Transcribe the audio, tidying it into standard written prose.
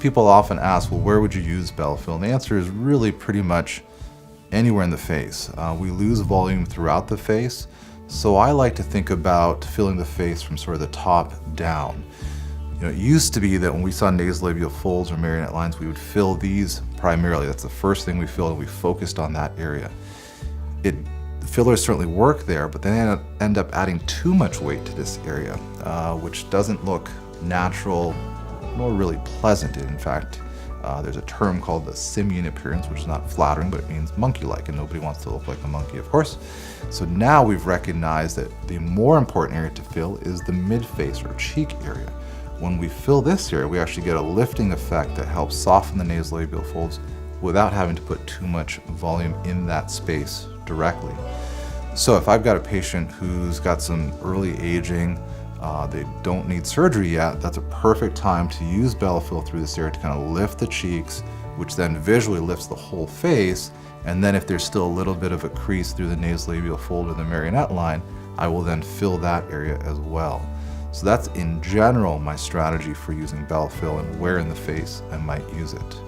People often ask, well, where would you use Bellafill? And the answer is really pretty much anywhere in the face. We lose volume throughout the face, so I like to think about filling the face from sort of the top down. You know, it used to be that when we saw nasolabial folds or marionette lines, we would fill these primarily. That's the first thing we filled, and we focused on that area. The fillers certainly work there, but they end up adding too much weight to this area, which doesn't look natural nor really pleasant. In fact, there's a term called the simian appearance, which is not flattering, but it means monkey-like, and nobody wants to look like a monkey, of course. So now we've recognized that the more important area to fill is the mid-face or cheek area. When we fill this area, we actually get a lifting effect that helps soften the nasolabial folds without having to put too much volume in that space directly. So if I've got a patient who's got some early aging, they don't need surgery yet, that's a perfect time to use Bellafill through this area to kind of lift the cheeks, which then visually lifts the whole face. And then if there's still a little bit of a crease through the nasolabial fold or the marionette line, I will then fill that area as well. So that's in general my strategy for using Bellafill and where in the face I might use it.